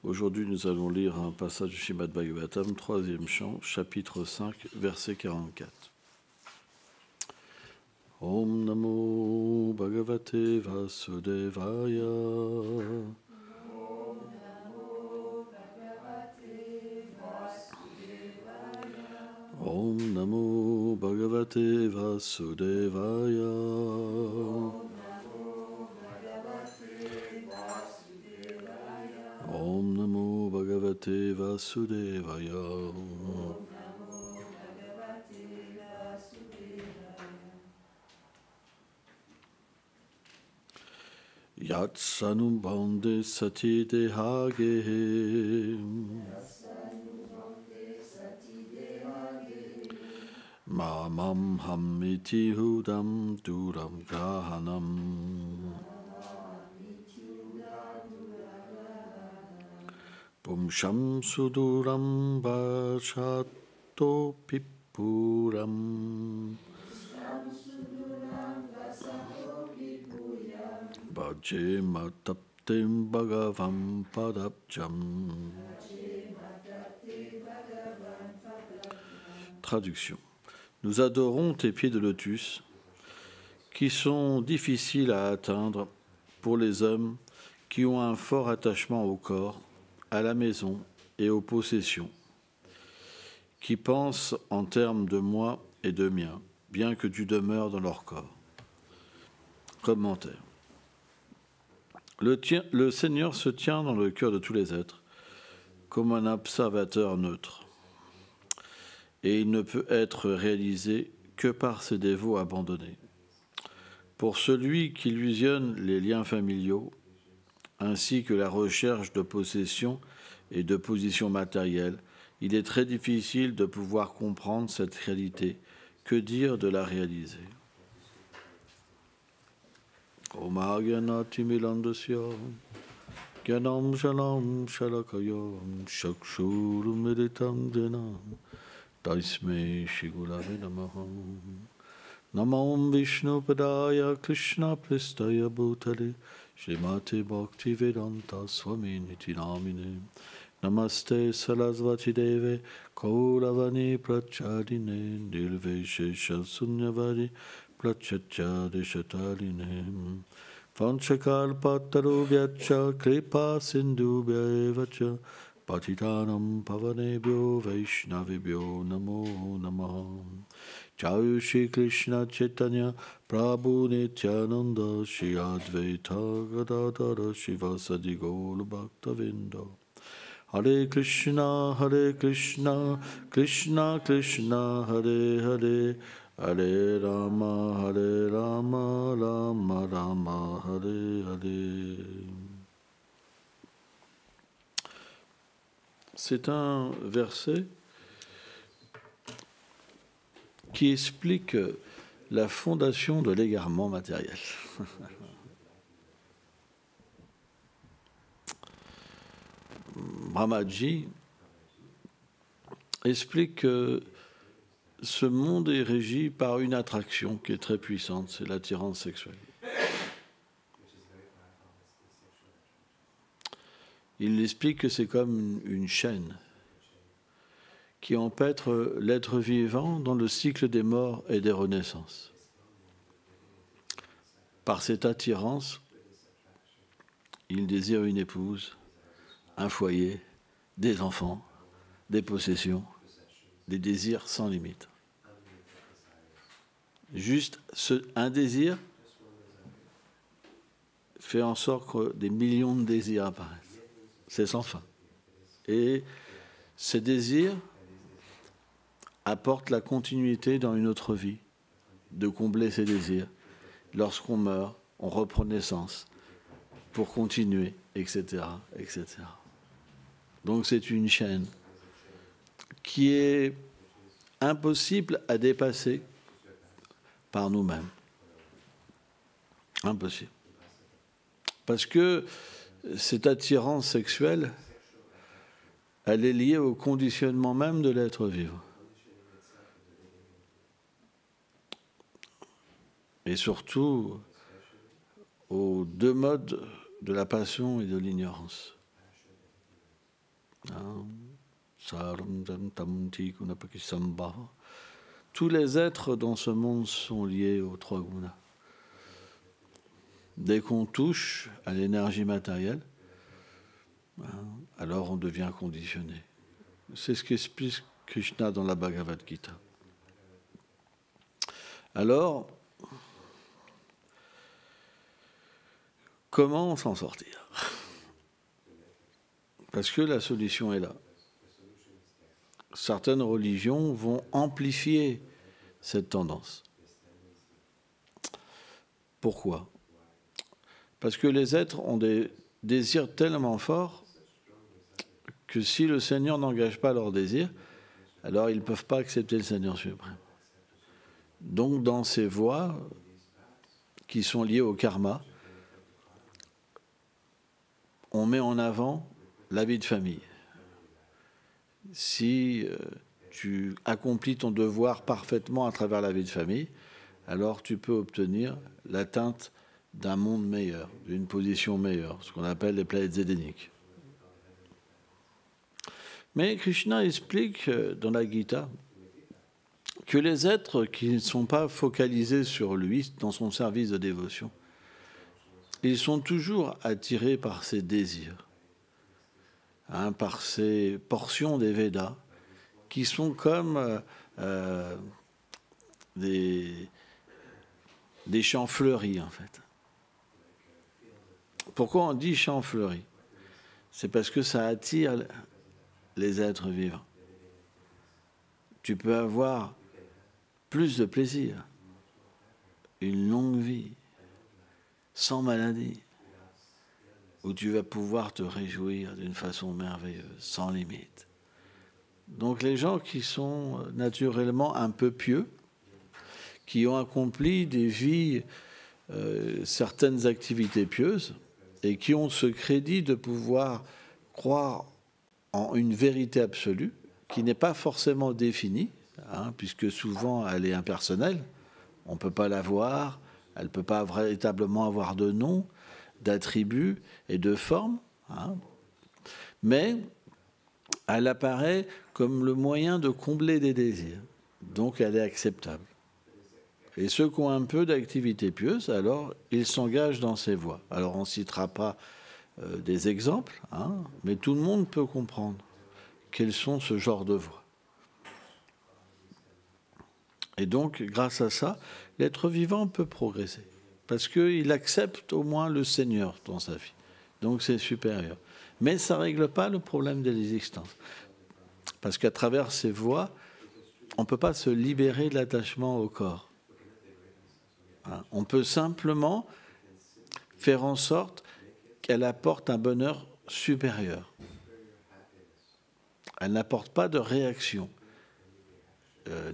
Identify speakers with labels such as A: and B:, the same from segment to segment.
A: Aujourd'hui, nous allons lire un passage du Srimad Bhagavatam, 3e chant, chapitre 5, verset 44. Om Namo Bhagavate Vasudevaya. Om Namo Bhagavate Vasudevaya. Om Namo Bhagavate Vasudevaya. Yat sanubhande sati dehage. Mamam hamiti hudam duram grahanam. Pumsham suduram vashato pipuram. Bhaje mataptim bhagavam padabjam. Traduction. Nous adorons tes pieds de lotus, qui sont difficiles à atteindre pour les hommes qui ont un fort attachement au corps, à la maison et aux possessions, qui pensent en termes de moi et de mien, bien que tu demeures dans leur corps. Commentaire. Le Seigneur se tient dans le cœur de tous les êtres, comme un observateur neutre, et il ne peut être réalisé que par ses dévots abandonnés. Pour celui qui illusionne les liens familiaux, ainsi que la recherche de possession et de position matérielle, il est très difficile de pouvoir comprendre cette réalité. Que dire de la réaliser? Om Agyanati Milandasya Gyanam Shalam Shalakayam Shakshuru Meditam Denam Taisme Shigulave Namaham Namam Vishnu Padaya Krishna Pristaya Bhutale Srimati Bhakti Vedanta Swami Niti Namine Namaste Sarasvati Deve Kauravani Prachadine Nilve Shesha Sunyavari Prachatya Deshatarine Vanchakalpatarubhyacha Kripa Sindhubhya Evacha Patitanam Pavanebhyo Vaishnavibhyo Namo Namaha Jai Shri Krishna Chaitanya Prabhu Nityananda Shri Advaita Gadadara Shivasadi Gaura Bhaktavinda Hare Krishna Krishna Krishna Hare Hare Hare Rama Rama Rama Hare Hare. C'est un verset qui explique la fondation de l'égarement matériel. Brahmaji explique que ce monde est régi par une attraction qui est très puissante, c'est l'attirance sexuelle. Il explique que c'est comme une chaîne qui empêtre l'être vivant dans le cycle des morts et des renaissances. Par cette attirance, il désire une épouse, un foyer, des enfants, des possessions, des désirs sans limite. Juste un désir fait en sorte que des millions de désirs apparaissent. C'est sans fin. Et ces désirs apportent la continuité dans une autre vie, de combler ces désirs. Lorsqu'on meurt, on reprend naissance pour continuer, etc., etc. Donc c'est une chaîne qui est impossible à dépasser par nous-mêmes. Impossible. Parce que cette attirance sexuelle, elle est liée au conditionnement même de l'être vivant. Et surtout aux deux modes de la passion et de l'ignorance. Tous les êtres dans ce monde sont liés aux trois gunas. Dès qu'on touche à l'énergie matérielle, alors on devient conditionné. C'est ce qu'explique Krishna dans la Bhagavad Gita. Alors, comment s'en sortir? Parce que la solution est là. Certaines religions vont amplifier cette tendance. Pourquoi? Parce que les êtres ont des désirs tellement forts que si le Seigneur n'engage pas leurs désirs, alors ils ne peuvent pas accepter le Seigneur suprême. Donc, dans ces voies qui sont liées au karma, on met en avant la vie de famille. Si tu accomplis ton devoir parfaitement à travers la vie de famille, alors tu peux obtenir l'atteinte d'un monde meilleur, d'une position meilleure, ce qu'on appelle les planètes édéniques. Mais Krishna explique dans la Gita que les êtres qui ne sont pas focalisés sur lui dans son service de dévotion, ils sont toujours attirés par ses désirs, par ces portions des Védas qui sont comme des champs fleuris en fait. Pourquoi on dit champs fleuris? C'est parce que ça attire les êtres vivants. Tu peux avoir plus de plaisir, une longue vie, sans maladie, où tu vas pouvoir te réjouir d'une façon merveilleuse, sans limite. Donc les gens qui sont naturellement un peu pieux, qui ont accompli des vies, certaines activités pieuses, et qui ont ce crédit de pouvoir croire en une vérité absolue, qui n'est pas forcément définie, puisque souvent elle est impersonnelle, on ne peut pas la voir, elle ne peut pas véritablement avoir de nom, d'attributs et de forme, mais elle apparaît comme le moyen de combler des désirs, donc elle est acceptable. Et ceux qui ont un peu d'activité pieuse, alors ils s'engagent dans ces voies. Alors on ne citera pas des exemples, mais tout le monde peut comprendre quels sont ce genre de voies. Et donc, grâce à ça, l'être vivant peut progresser, parce qu'il accepte au moins le Seigneur dans sa vie. Donc c'est supérieur. Mais ça ne règle pas le problème de l'existence. Parce qu'à travers ces voies, on ne peut pas se libérer de l'attachement au corps. On peut simplement faire en sorte qu'elle apporte un bonheur supérieur. Elle n'apporte pas de réaction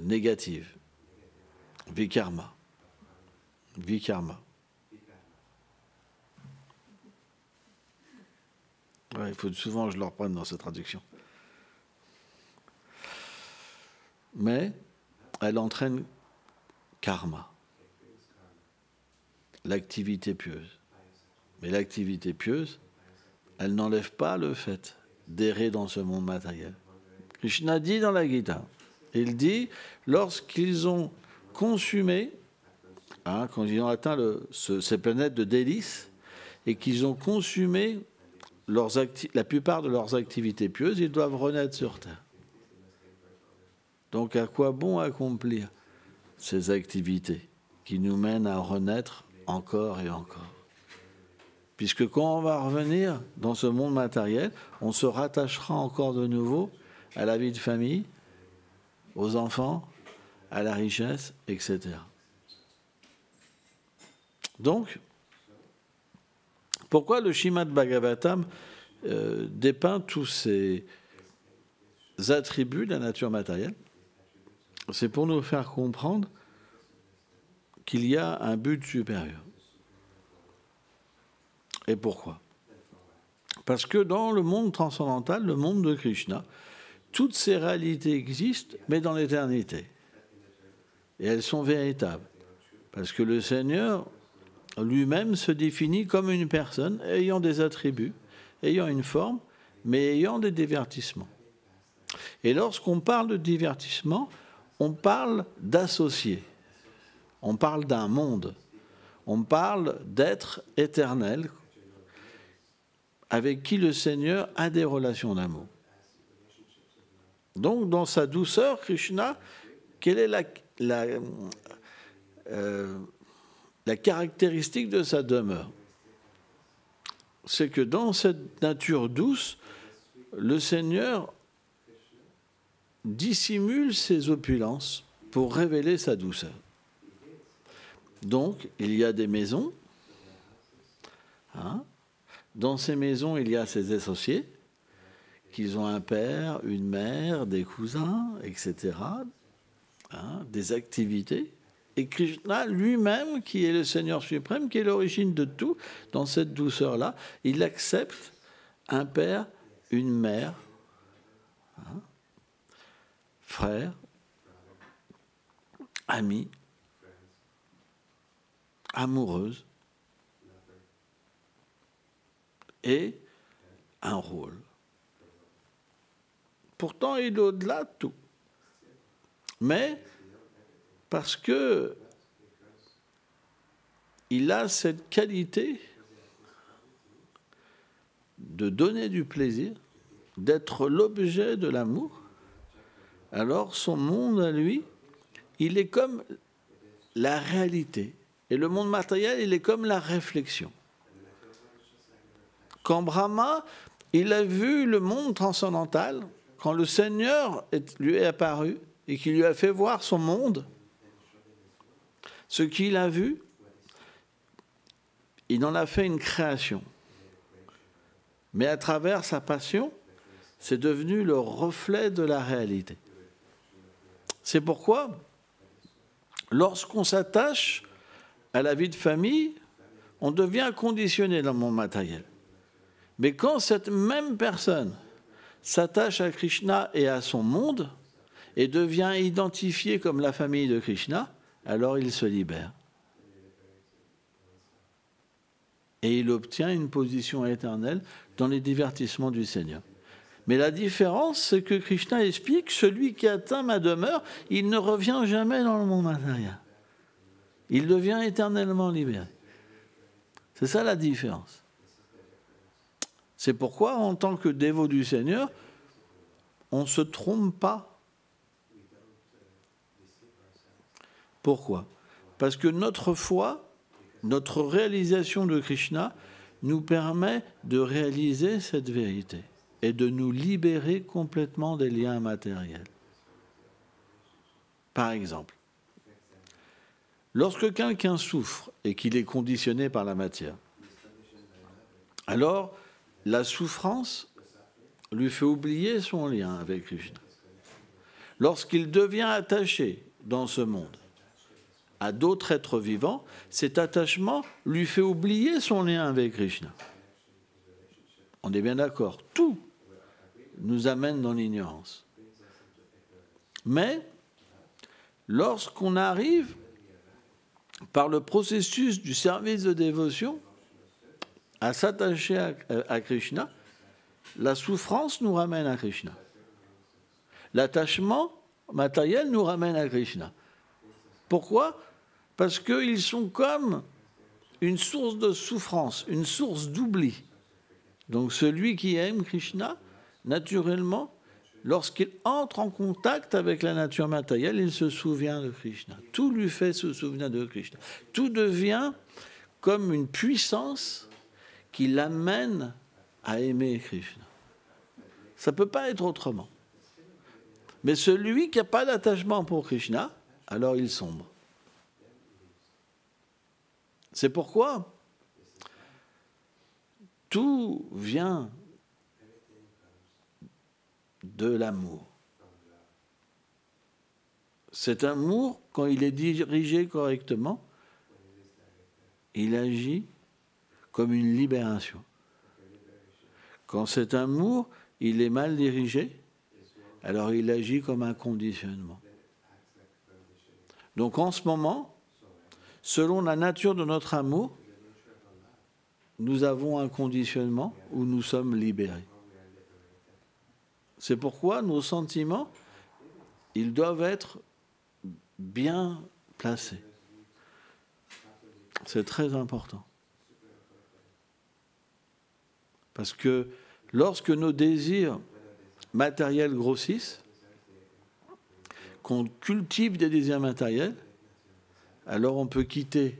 A: négative. Vikarma. Vikarma. Ouais, il faut souvent que je le reprenne dans cette traduction. Mais elle entraîne karma. L'activité pieuse. Mais l'activité pieuse, elle n'enlève pas le fait d'errer dans ce monde matériel. Krishna dit dans la Gita, il dit, lorsqu'ils ont consumé, quand ils ont atteint ces planètes de délices, et qu'ils ont consumé la plupart de leurs activités pieuses, ils doivent renaître sur Terre. Donc à quoi bon accomplir ces activités qui nous mènent à renaître encore et encore? Puisque quand on va revenir dans ce monde matériel, on se rattachera encore de nouveau à la vie de famille, aux enfants, à la richesse, etc. Donc, pourquoi le Śrīmad Bhagavatam dépeint tous ces attributs de la nature matérielle? C'est pour nous faire comprendre qu'il y a un but supérieur. Et pourquoi? Parce que dans le monde transcendantal, le monde de Krishna, toutes ces réalités existent, mais dans l'éternité. Et elles sont véritables. Parce que le Seigneur lui-même se définit comme une personne ayant des attributs, ayant une forme, mais ayant des divertissements. Et lorsqu'on parle de divertissement, on parle d'associés, on parle d'un monde, on parle d'êtres éternels avec qui le Seigneur a des relations d'amour. Donc, dans sa douceur, Krishna, quelle est la caractéristique de sa demeure? C'est que dans cette nature douce, le Seigneur dissimule ses opulences pour révéler sa douceur. Donc, il y a des maisons. Dans ces maisons, il y a ses associés, qui ont un père, une mère, des cousins, etc., des activités. Et Krishna lui-même, qui est le Seigneur suprême, qui est l'origine de tout, dans cette douceur-là, il accepte un père, une mère, frère, ami, amoureuse, et un rôle. Pourtant, il est au-delà de tout. Mais parce que il a cette qualité de donner du plaisir, d'être l'objet de l'amour, alors son monde à lui, il est comme la réalité. Et le monde matériel, il est comme la réflexion. Quand Brahma, il a vu le monde transcendantal, quand le Seigneur lui est apparu et qu'il lui a fait voir son monde, ce qu'il a vu, il en a fait une création. Mais à travers sa passion, c'est devenu le reflet de la réalité. C'est pourquoi, lorsqu'on s'attache à la vie de famille, on devient conditionné dans le monde matériel. Mais quand cette même personne s'attache à Krishna et à son monde et devient identifié comme la famille de Krishna, alors il se libère. Et il obtient une position éternelle dans les divertissements du Seigneur. Mais la différence, c'est que Krishna explique, celui qui atteint ma demeure, il ne revient jamais dans le monde matériel. Il devient éternellement libéré. C'est ça la différence. C'est pourquoi, en tant que dévot du Seigneur, on ne se trompe pas. Pourquoi? Parce que notre foi, notre réalisation de Krishna nous permet de réaliser cette vérité et de nous libérer complètement des liens matériels. Par exemple, lorsque quelqu'un souffre et qu'il est conditionné par la matière, alors la souffrance lui fait oublier son lien avec Krishna. Lorsqu'il devient attaché dans ce monde à d'autres êtres vivants, cet attachement lui fait oublier son lien avec Krishna. On est bien d'accord, tout nous amène dans l'ignorance. Mais lorsqu'on arrive par le processus du service de dévotion à s'attacher à Krishna, la souffrance nous ramène à Krishna. L'attachement matériel nous ramène à Krishna. Pourquoi? Parce qu'ils sont comme une source de souffrance, une source d'oubli. Donc celui qui aime Krishna, naturellement, lorsqu'il entre en contact avec la nature matérielle, il se souvient de Krishna. Tout lui fait se souvenir de Krishna. Tout devient comme une puissance qui l'amène à aimer Krishna. Ça ne peut pas être autrement. Mais celui qui n'a pas d'attachement pour Krishna, alors il sombre. C'est pourquoi tout vient de l'amour. Cet amour, quand il est dirigé correctement, il agit comme une libération. Quand cet amour, il est mal dirigé, alors il agit comme un conditionnement. Donc en ce moment, selon la nature de notre amour, nous avons un conditionnement où nous sommes libérés. C'est pourquoi nos sentiments, ils doivent être bien placés. C'est très important. Parce que lorsque nos désirs matériels grossissent, qu'on cultive des désirs matériels, alors on peut quitter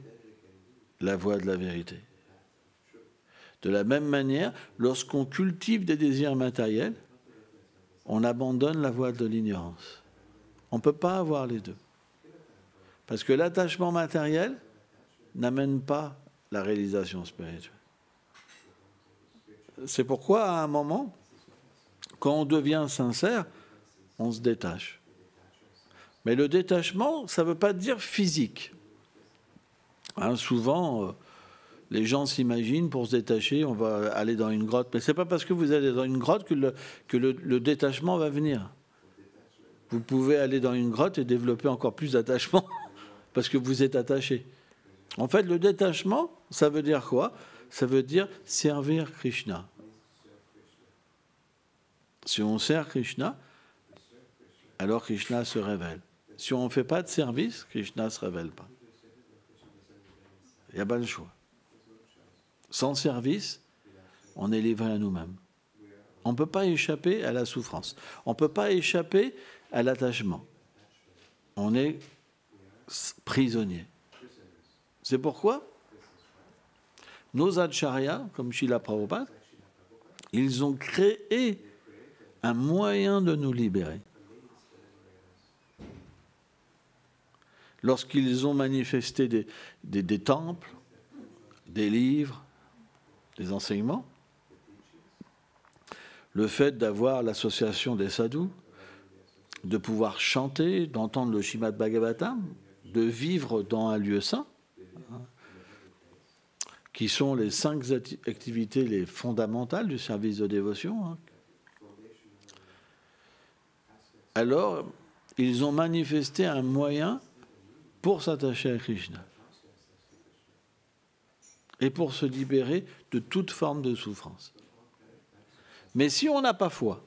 A: la voie de la vérité. De la même manière, lorsqu'on cultive des désirs matériels, on abandonne la voie de l'ignorance. On ne peut pas avoir les deux. Parce que l'attachement matériel n'amène pas la réalisation spirituelle. C'est pourquoi, à un moment, quand on devient sincère, on se détache. Mais le détachement, ça ne veut pas dire physique. Hein, souvent, les gens s'imaginent, pour se détacher, on va aller dans une grotte. Mais ce n'est pas parce que vous allez dans une grotte que le détachement va venir. Vous pouvez aller dans une grotte et développer encore plus d'attachement parce que vous êtes attaché. En fait, le détachement, ça veut dire quoi? Ça veut dire servir Krishna. Si on sert Krishna, alors Krishna se révèle. Si on ne fait pas de service, Krishna ne se révèle pas. Il n'y a pas le choix. Sans service, on est livré à nous-mêmes. On ne peut pas échapper à la souffrance. On ne peut pas échapper à l'attachement. On est prisonnier. C'est pourquoi nos acharyas, comme Srila Prabhupada, ils ont créé un moyen de nous libérer. Lorsqu'ils ont manifesté des temples, des livres, des enseignements, le fait d'avoir l'association des sadhus, de pouvoir chanter, d'entendre le Srimad Bhagavatam, de vivre dans un lieu saint, qui sont les 5 activités les fondamentales du service de dévotion. Alors, ils ont manifesté un moyen pour s'attacher à Krishna et pour se libérer de toute forme de souffrance. Mais si on n'a pas foi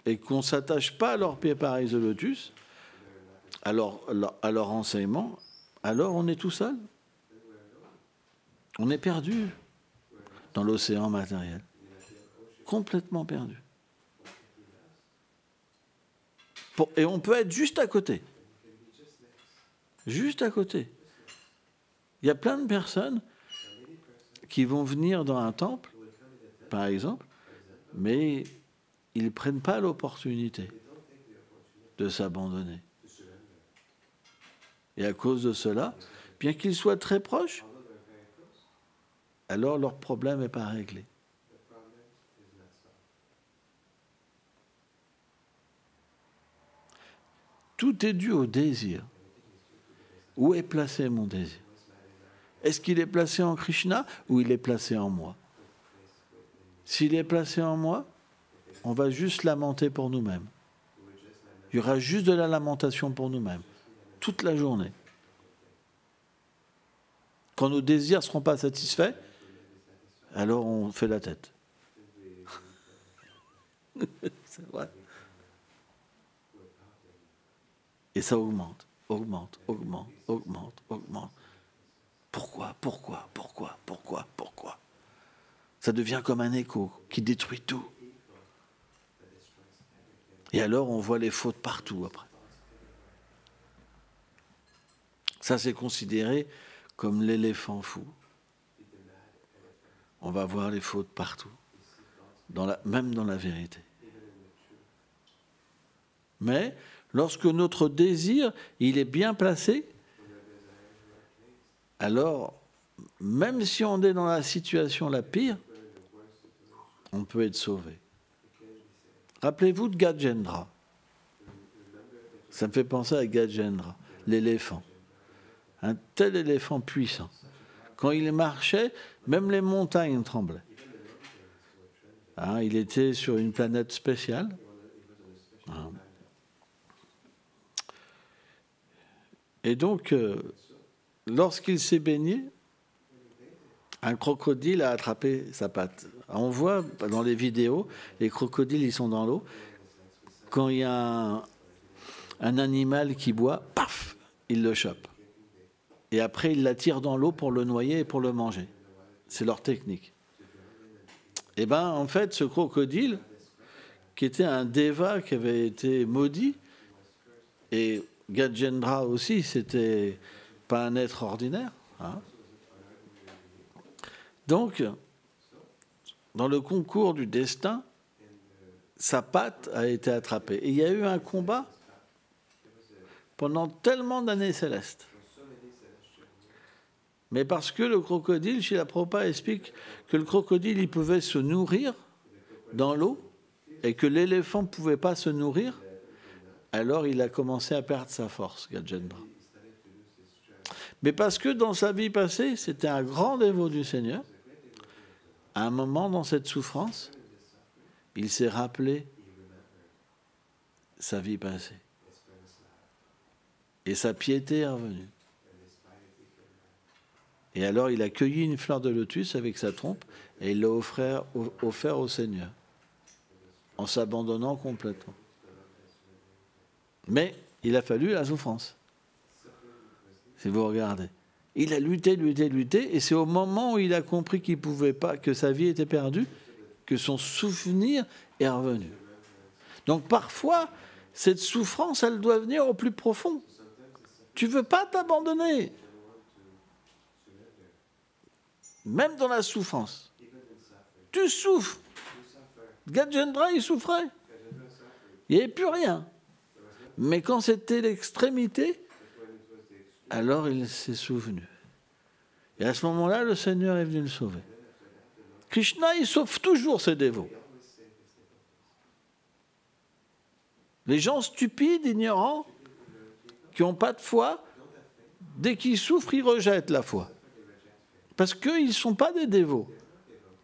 A: et qu'on ne s'attache pas à leurs pieds pareils de lotus, à leur enseignement, alors on est tout seul. On est perdu dans l'océan matériel. Complètement perdu. Et on peut être juste à côté. Juste à côté. Il y a plein de personnes qui vont venir dans un temple, par exemple, mais ils ne prennent pas l'opportunité de s'abandonner. Et à cause de cela, bien qu'ils soient très proches, alors leur problème n'est pas réglé. Tout est dû au désir. Où est placé mon désir? Est-ce qu'il est placé en Krishna ou il est placé en moi? S'il est placé en moi, on va juste lamenter pour nous-mêmes. Il y aura juste de la lamentation pour nous-mêmes, toute la journée. Quand nos désirs ne seront pas satisfaits, alors on fait la tête. C'est vrai. Et ça augmente, augmente, augmente, augmente, augmente. Pourquoi? Ça devient comme un écho qui détruit tout. Et alors on voit les fautes partout après. Ça c'est considéré comme l'éléphant fou. On va voir les fautes partout, même dans la vérité. Mais lorsque notre désir, il est bien placé, alors, même si on est dans la situation la pire, on peut être sauvé. Rappelez-vous de Gajendra. Ça me fait penser à Gajendra, l'éléphant. Un tel éléphant puissant. Quand il marchait, même les montagnes tremblaient. Hein, il était sur une planète spéciale. Hein. Et donc, lorsqu'il s'est baigné, Un crocodile a attrapé sa patte. On voit dans les vidéos, les crocodiles, ils sont dans l'eau. Quand il y a un animal qui boit, paf, il le chope. Et après, il l'attire dans l'eau pour le noyer et pour le manger. C'est leur technique. Et bien, en fait, ce crocodile, qui était un déva qui avait été maudit, et Gajendra aussi, c'était pas un être ordinaire. Hein. Donc, dans le concours du destin, sa patte a été attrapée. Et il y a eu un combat pendant tellement d'années célestes. Mais parce que le crocodile, Srila Prabhupada explique que le crocodile, il pouvait se nourrir dans l'eau et que l'éléphant ne pouvait pas se nourrir, alors il a commencé à perdre sa force, Gajendra. Mais parce que dans sa vie passée, c'était un grand dévot du Seigneur, à un moment dans cette souffrance, il s'est rappelé sa vie passée. Et sa piété est revenue. Et alors il a cueilli une fleur de lotus avec sa trompe et il l'a offert au Seigneur, en s'abandonnant complètement. Mais il a fallu la souffrance. Si vous regardez. Il a lutté, et c'est au moment où il a compris qu'il ne pouvait pas, que sa vie était perdue, que son souvenir est revenu. Donc parfois, cette souffrance, elle doit venir au plus profond. Tu ne veux pas t'abandonner. Même dans la souffrance. Tu souffres. Gajendra, il souffrait. Il n'y avait plus rien. Mais quand c'était l'extrémité, alors il s'est souvenu. Et à ce moment-là, le Seigneur est venu le sauver. Krishna, il sauve toujours ses dévots. Les gens stupides, ignorants, qui n'ont pas de foi, dès qu'ils souffrent, ils rejettent la foi. Parce qu'ils ne sont pas des dévots.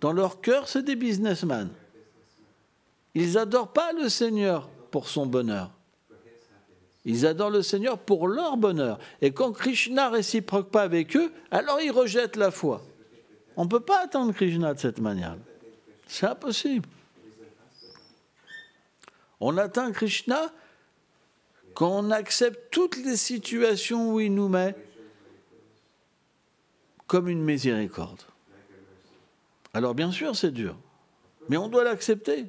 A: Dans leur cœur, c'est des businessmen. Ils n'adorent pas le Seigneur pour son bonheur. Ils adorent le Seigneur pour leur bonheur. Et quand Krishna ne réciproque pas avec eux, alors ils rejettent la foi. On ne peut pas atteindre Krishna de cette manière. C'est impossible. On atteint Krishna quand on accepte toutes les situations où il nous met comme une miséricorde. Alors bien sûr, c'est dur, mais on doit l'accepter.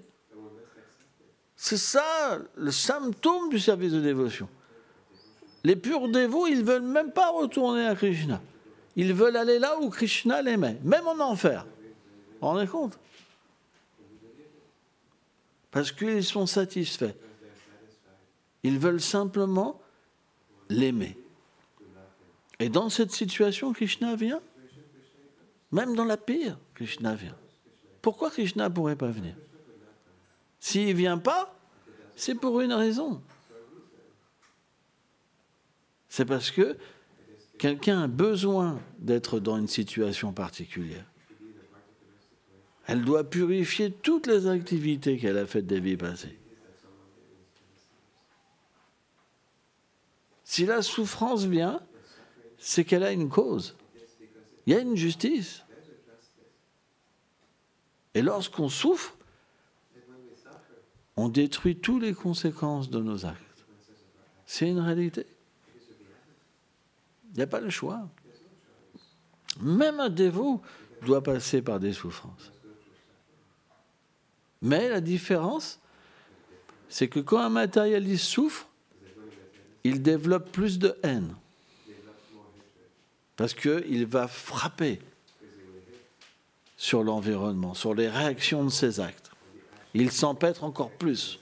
A: C'est ça le symptôme du service de dévotion. Les purs dévots, ils ne veulent même pas retourner à Krishna. Ils veulent aller là où Krishna les met, même en enfer. Vous vous rendez compte? Parce qu'ils sont satisfaits. Ils veulent simplement l'aimer. Et dans cette situation, Krishna vient. Même dans la pire, Krishna vient. Pourquoi Krishna ne pourrait pas venir? S'il ne vient pas, c'est pour une raison. C'est parce que quelqu'un a besoin d'être dans une situation particulière. Elle doit purifier toutes les activités qu'elle a faites des vies passées. Si la souffrance vient, c'est qu'elle a une cause. Il y a une justice. Et lorsqu'on souffre, on détruit toutes les conséquences de nos actes. C'est une réalité. Il n'y a pas le choix. Même un dévot doit passer par des souffrances. Mais la différence, c'est que quand un matérialiste souffre, il développe plus de haine. Parce qu'il va frapper sur l'environnement, sur les réactions de ses actes. Il s'empêtre encore plus.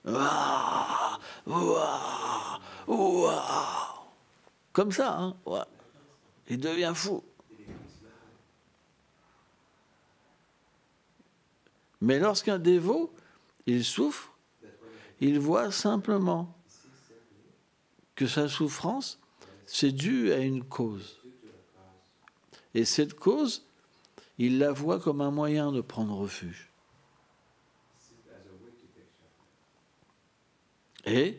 A: Ouah, ouah, ouah. Comme ça, hein, ouais. Il devient fou. Mais lorsqu'un dévot, il souffre, il voit simplement que sa souffrance, c'est dû à une cause. Et cette cause, il la voit comme un moyen de prendre refuge. Et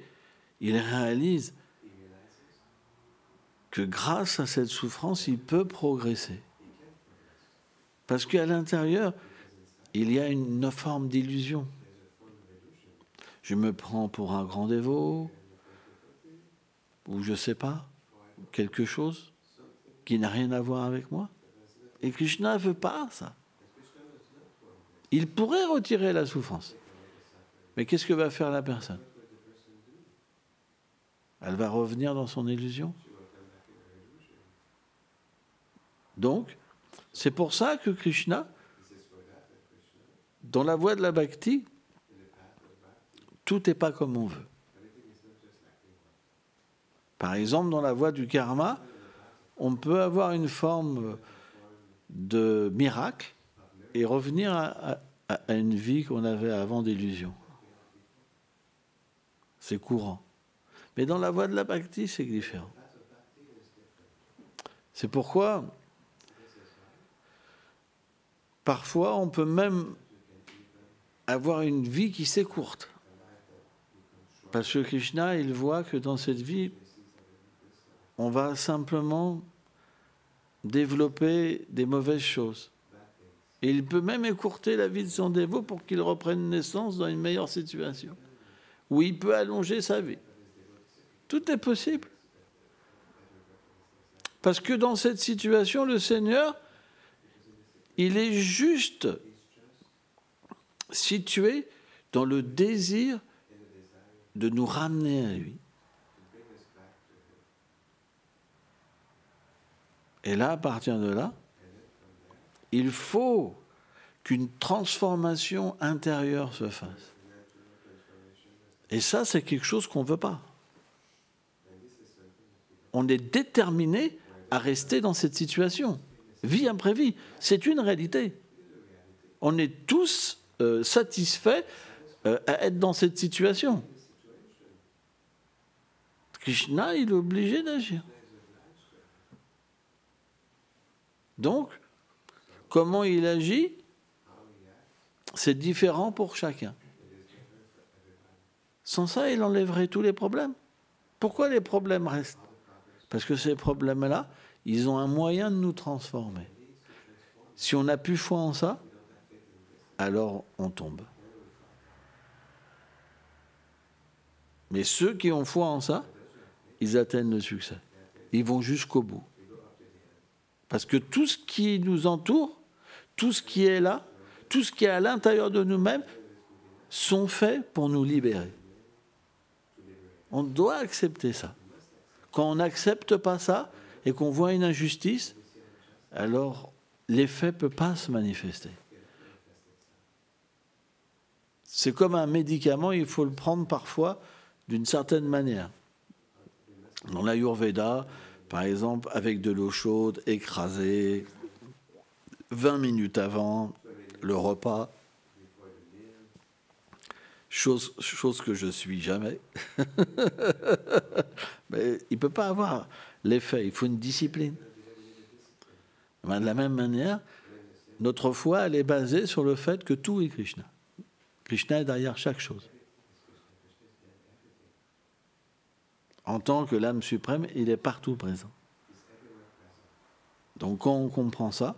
A: il réalise que grâce à cette souffrance, il peut progresser. Parce qu'à l'intérieur, il y a une forme d'illusion. Je me prends pour un grand dévot, ou je ne sais pas, quelque chose qui n'a rien à voir avec moi. Et Krishna ne veut pas ça. Il pourrait retirer la souffrance. Mais qu'est-ce que va faire la personne? Elle va revenir dans son illusion. Donc, c'est pour ça que Krishna, dans la voie de la bhakti, tout n'est pas comme on veut. Par exemple, dans la voie du karma, on peut avoir une forme de miracle et revenir à une vie qu'on avait avant d'illusion. C'est courant. Mais dans la voie de la bhakti, c'est différent. C'est pourquoi, parfois, on peut même avoir une vie qui s'écourte. Parce que Krishna, il voit que dans cette vie, on va simplement développer des mauvaises choses. Et il peut même écourter la vie de son dévot pour qu'il reprenne naissance dans une meilleure situation. Ou il peut allonger sa vie. Tout est possible. Parce que dans cette situation, le Seigneur, il est juste situé dans le désir de nous ramener à lui. Et là, à partir de là, il faut qu'une transformation intérieure se fasse. Et ça, c'est quelque chose qu'on ne veut pas. On est déterminé à rester dans cette situation. Vie après vie, c'est une réalité. On est tous satisfaits à être dans cette situation. Krishna, il est obligé d'agir. Donc, comment il agit, c'est différent pour chacun. Sans ça, il enlèverait tous les problèmes. Pourquoi les problèmes restent? Parce que ces problèmes-là, ils ont un moyen de nous transformer. Si on n'a plus foi en ça, alors on tombe. Mais ceux qui ont foi en ça, ils atteignent le succès. Ils vont jusqu'au bout. Parce que tout ce qui nous entoure, tout ce qui est là, tout ce qui est à l'intérieur de nous-mêmes, sont faits pour nous libérer. On doit accepter ça. Quand on n'accepte pas ça et qu'on voit une injustice, alors l'effet ne peut pas se manifester. C'est comme un médicament, il faut le prendre parfois d'une certaine manière. Dans l'Ayurveda, par exemple, avec de l'eau chaude, écrasée, 20 minutes avant le repas, chose que je ne suis jamais. Mais il ne peut pas avoir l'effet, il faut une discipline. De la même manière, notre foi, elle est basée sur le fait que tout est Krishna. Krishna est derrière chaque chose. En tant que l'âme suprême, il est partout présent. Donc quand on comprend ça,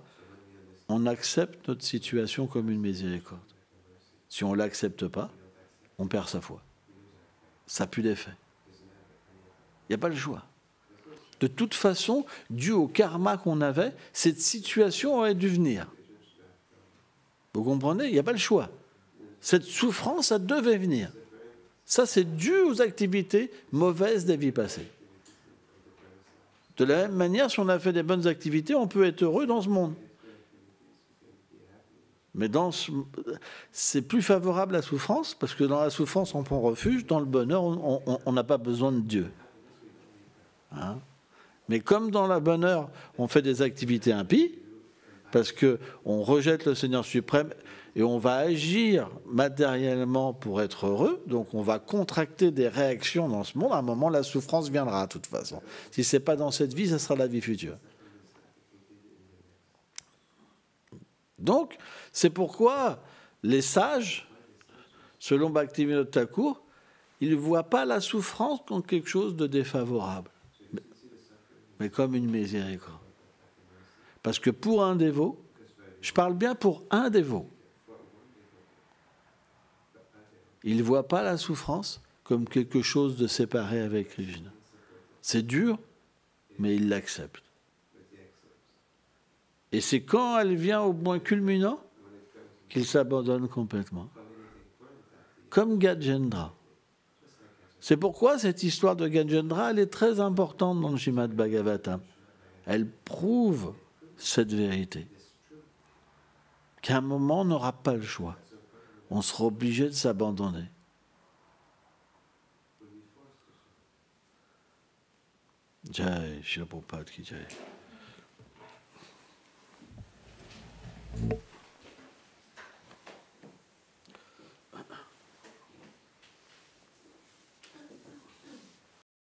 A: on accepte notre situation comme une miséricorde. Si on ne l'accepte pas, on perd sa foi. Ça n'a plus d'effet. Il n'y a pas le choix. De toute façon, dû au karma qu'on avait, cette situation aurait dû venir. Vous comprenez? Il n'y a pas le choix. Cette souffrance, ça devait venir. Ça, c'est dû aux activités mauvaises des vies passées. De la même manière, si on a fait des bonnes activités, on peut être heureux dans ce monde. Mais c'est plus favorable à la souffrance, parce que dans la souffrance, on prend refuge. Dans le bonheur, on n'a pas besoin de Dieu. Hein? Mais comme dans le bonheur, on fait des activités impies, parce qu'on rejette le Seigneur suprême, et on va agir matériellement pour être heureux, donc on va contracter des réactions dans ce monde. À un moment, la souffrance viendra, de toute façon. Si ce n'est pas dans cette vie, ça sera la vie future. Donc, c'est pourquoi les sages, selon Bhaktivinoda Thakur, ils ne voient pas la souffrance comme quelque chose de défavorable, mais comme une miséricorde. Parce que pour un dévot, Je parle bien pour un dévot. Il ne voit pas la souffrance comme quelque chose de séparé avec Krishna. C'est dur, mais il l'accepte. Et c'est quand elle vient au point culminant qu'il s'abandonne complètement. Comme Gajendra. C'est pourquoi cette histoire de Gajendra, elle est très importante dans le Srimad Bhagavatam. Elle prouve cette vérité. Qu'à un moment, on n'aura pas le choix. On sera obligé de s'abandonner. Jai, Shri Prabhupada ki jai.